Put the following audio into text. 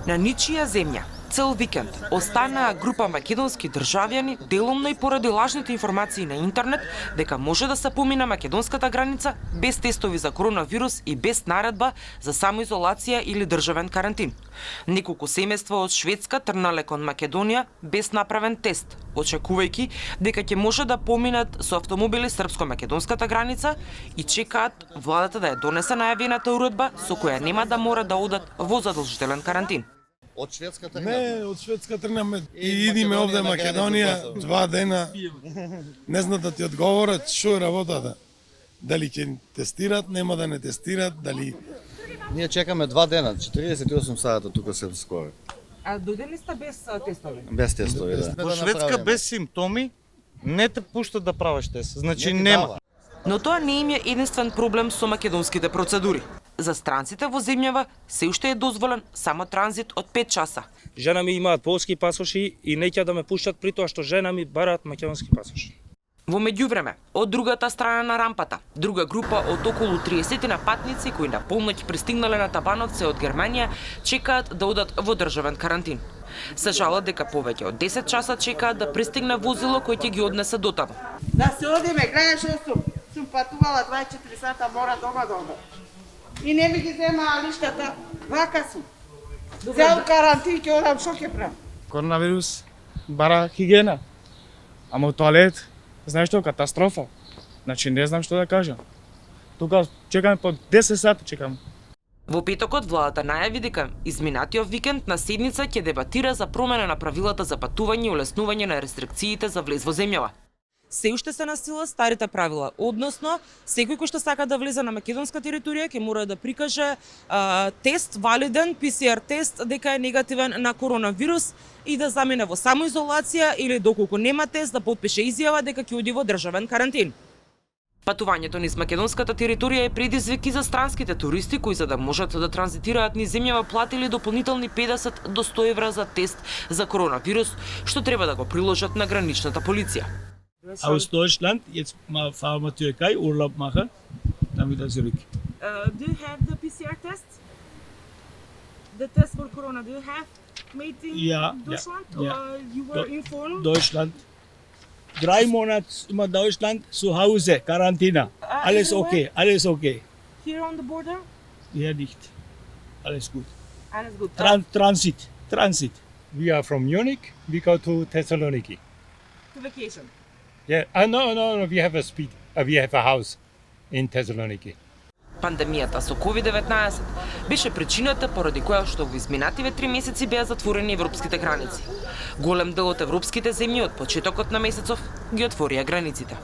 На ничија земја, цел викенд, останаа група македонски државјани деломно и поради лажните информации на интернет дека може да се помине македонската граница без тестови за коронавирус и без наредба за самоизолација или државен карантин. Неколку семејства од Шведска тргнале кон Македонија без направен тест, очекувајќи дека ќе може да поминат со автомобили српско-македонската граница и чекаат владата да ја донесе најавената уредба со која нема да мора да одат во задолжителен карантин. Од Шведска тргнаме? Не, од Шведска тргнаме и идиме овде Македонија 2 дена. Не знаат да ти одговорат што е работата. Дали ќе тестират, нема да не тестират, дали... Ние чекаме 2 дена, 48 сата тука се скоро. А дојдени сте без тестови? Без тестови, да. Во Шведска без симптоми не те пуштат да правиш тест. Значи нема. Но тоа не им е единствен проблем со македонските процедури. За странците во земјава се уште е дозволен само транзит од 5 часа. Жена ми имаат полски пасоши и неќе да ме пуштат при тоа што жена ми бараат македонски пасоши. Во меѓувреме, од другата страна на рампата, друга група од околу 30 на патници кои на полноќ пристигнале на Табановце од Германија чекаат да одат во државен карантин. Се жалат дека повеќе од 10 часа чекаат да пристигне возило кој ќе ги однесе дотаму. Да се одиме, гледаш сум патувала 24 сата, мора дома да одам. И не ми ги земаа лиштата, вака сум. Цел карантин ќе одам, шо ќе правам? Коронавирус бара хигиена. Ама у тоалет, знаеш што, катастрофа. Значи не знам што да кажам. Тука чекаме по 10 сати чекаме. Во петокот владата најави дека изминатиот викенд на седница ќе дебатира за промена на правилата за патување и улеснување на рестрикциите за влез во земјава. Се уште се на сила старите правила, односно секој кој што сака да влезе на македонска територија ќе мора да прикаже тест, валиден ПСР тест дека е негативен на коронавирус и да замине во самоизолација или доколку нема тест да потпише изјава дека ќе оди во државен карантин. Патувањето низ македонската територија е предизвик и за странските туристи кои за да можат да транзитираат низ земјава платили дополнителни 50 до 100 евра за тест за коронавирус, што треба да го приложат на граничната полиција. Aus Deutschland jetzt mal fahren wir Türkei Urlaub machen, dann wieder zurück. Do you have the PCR test? The test for corona, do you have made in Ja, Deutschland? ja. Or you were informed? Deutschland. 3 Monate immer Deutschland zu Hause, Quarantäne. Alles everywhere? okay, alles okay. Here on the border? Hier nicht. Alles gut. And it's good. Transit. We are from Munich. We go to Thessaloniki. To vacation. Yeah. No. We have we have a house in Thessaloniki. Пандемијата со COVID-19 беше причината поради која што во изминативе 3 месеци беа затворени европските граници. Голем дел од европските земји од почетокот на месецов ги отворија границите.